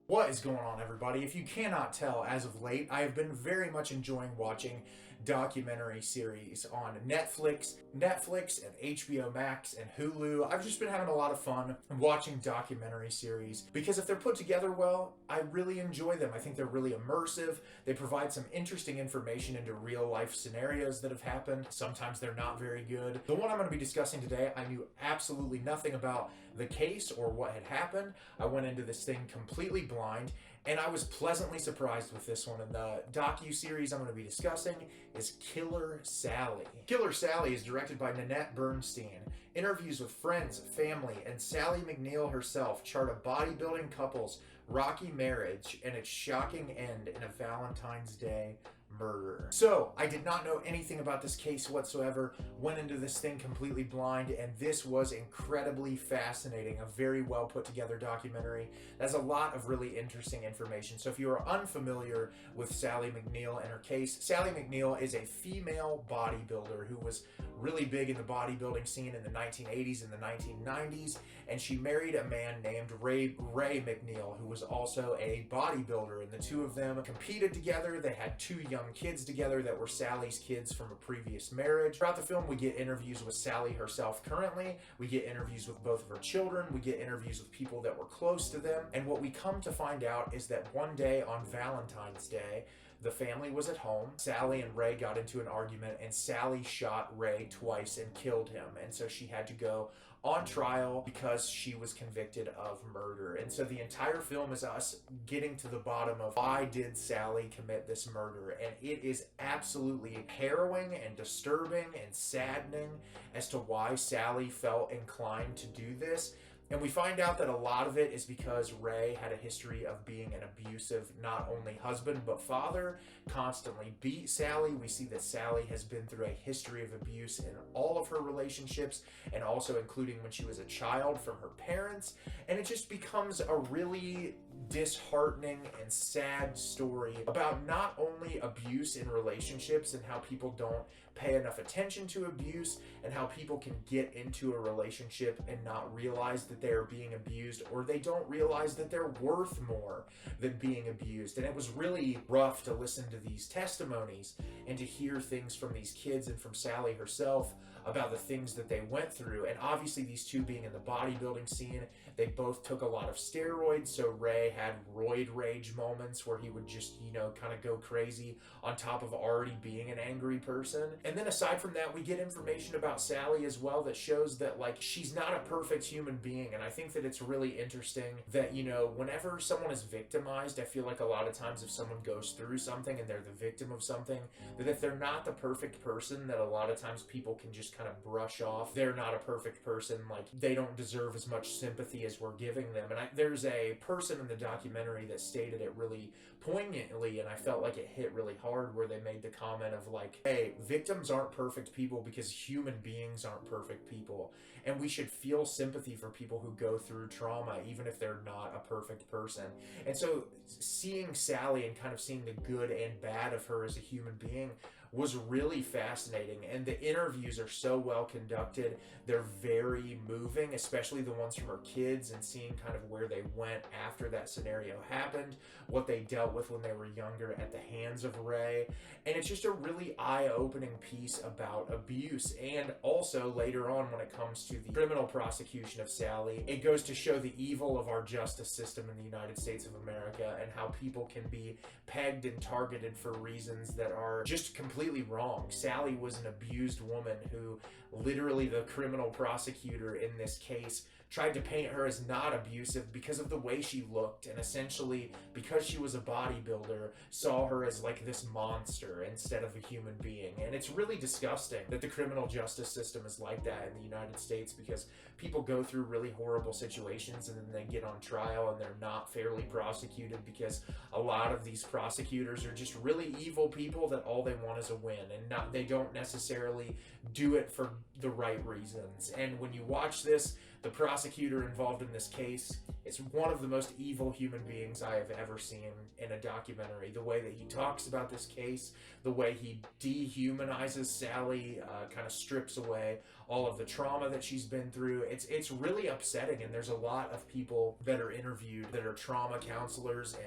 What is going on, everybody? If you cannot tell, as of late, I have been very much enjoying watching documentary series on Netflix and HBO Max and Hulu. I've just been having a lot of fun watching documentary series because if they're put together well, I really enjoy them. I think they're really immersive. They provide some interesting information into real life scenarios that have happened. Sometimes they're not very good. The one I'm going to be discussing today, I knew absolutely nothing about the case or what had happened. I went into this thing completely blind, and I was pleasantly surprised with this one. And the docu-series I'm going to be discussing is Killer Sally. Killer Sally is directed by Nanette Bernstein. Interviews with friends, family, and Sally McNeil herself chart a bodybuilding couple's rocky marriage and its shocking end in a Valentine's Day murder. So, I did not know anything about this case whatsoever, went into this thing completely blind, and this was incredibly fascinating. A very well put together documentary. That's a lot of really interesting information. So if you are unfamiliar with Sally McNeil and her case, Sally McNeil is a female bodybuilder who was really big in the bodybuilding scene in the 1980s and the 1990s, and she married a man named Ray McNeil, who was also a bodybuilder, and the two of them competed together. They had two young kids together that were Sally's kids from a previous marriage. Throughout the film, we get interviews with Sally herself currently, we get interviews with both of her children, we get interviews with people that were close to them, and what we come to find out is that one day on Valentine's Day, the family was at home. Sally and Ray got into an argument, and Sally shot Ray twice and killed him. And so she had to go on trial because she was convicted of murder. And so the entire film is us getting to the bottom of why did Sally commit this murder. And it is absolutely harrowing and disturbing and saddening as to why Sally felt inclined to do this. And we find out that a lot of it is because Ray had a history of being an abusive, not only husband, but father, constantly beat Sally. We see that Sally has been through a history of abuse in all of her relationships, and also including when she was a child from her parents. And it just becomes a really disheartening and sad story about not only abuse in relationships and how people don't pay enough attention to abuse, and how people can get into a relationship and not realize that they are being abused, or they don't realize that they're worth more than being abused. And it was really rough to listen to these testimonies and to hear things from these kids and from Sally herself about the things that they went through. And obviously these two being in the bodybuilding scene, they both took a lot of steroids. So Ray had roid rage moments where he would just, kind of go crazy on top of already being an angry person. And then aside from that, we get information about Sally as well that shows that, like, she's not a perfect human being. And I think that it's really interesting that, whenever someone is victimized, I feel like a lot of times if someone goes through something and they're the victim of something, that if they're not the perfect person, that a lot of times people can just kind of brush off. They're not a perfect person, like they don't deserve as much sympathy as we're giving them. And there's a person in the documentary that stated it really poignantly, and I felt like it hit really hard, where they made the comment of like, hey, victims aren't perfect people because human beings aren't perfect people, and we should feel sympathy for people who go through trauma even if they're not a perfect person. And so seeing Sally and kind of seeing the good and bad of her as a human being was really fascinating, and the interviews are so well conducted. They're very moving, especially the ones from her kids, and seeing kind of where they went after that scenario happened, what they dealt with when they were younger at the hands of Ray. And it's just a really eye-opening piece about abuse. And also later on, when it comes to the criminal prosecution of Sally, it goes to show the evil of our justice system in the United States of America, and how people can be pegged and targeted for reasons that are just completely wrong. Sally was an abused woman who literally the criminal prosecutor in this case tried to paint her as not abusive because of the way she looked, and essentially because she was a bodybuilder saw her as like this monster instead of a human being. And it's really disgusting that the criminal justice system is like that in the United States, because people go through really horrible situations and then they get on trial and they're not fairly prosecuted because a lot of these prosecutors are just really evil people that all they want is a win, and they don't necessarily do it for the right reasons. And when you watch this, The prosecutor involved in this case is one of the most evil human beings I have ever seen in a documentary. The way that he talks about this case, the way he dehumanizes Sally, kind of strips away all of the trauma that she's been through. It's really upsetting, and there's a lot of people that are interviewed that are trauma counselors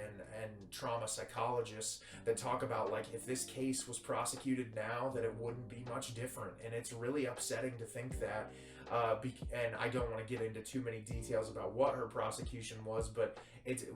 and trauma psychologists that talk about, like, if this case was prosecuted now, that it wouldn't be much different. And it's really upsetting to think that. And I don't want to get into too many details about what her prosecution was, but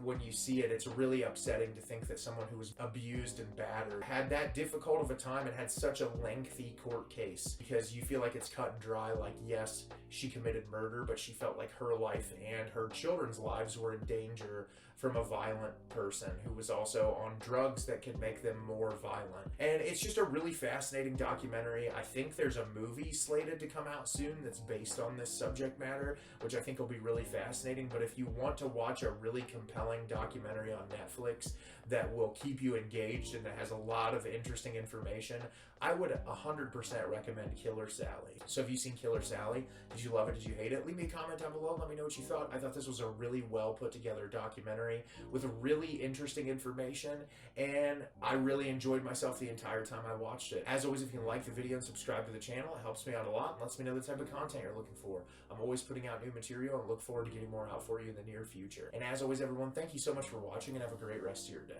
when you see it, it's really upsetting to think that someone who was abused and battered had that difficult of a time and had such a lengthy court case, because you feel like it's cut and dry. Like, yes, she committed murder, but she felt like her life and her children's lives were in danger from a violent person who was also on drugs that could make them more violent. And it's just a really fascinating documentary. I think there's a movie slated to come out soon that's based on this subject matter, which I think will be really fascinating. But if you want to watch a really compelling documentary on Netflix that will keep you engaged and that has a lot of interesting information, I would 100% recommend Killer Sally. So have you seen Killer Sally? Did you love it? Did you hate it? Leave me a comment down below. Let me know what you thought. I thought this was a really well put together documentary with really interesting information, and I really enjoyed myself the entire time I watched it. As always, if you like the video and subscribe to the channel, it helps me out a lot and lets me know the type of content you're looking for. I'm always putting out new material and look forward to getting more out for you in the near future. And as always, everyone, thank you so much for watching, and have a great rest of your day.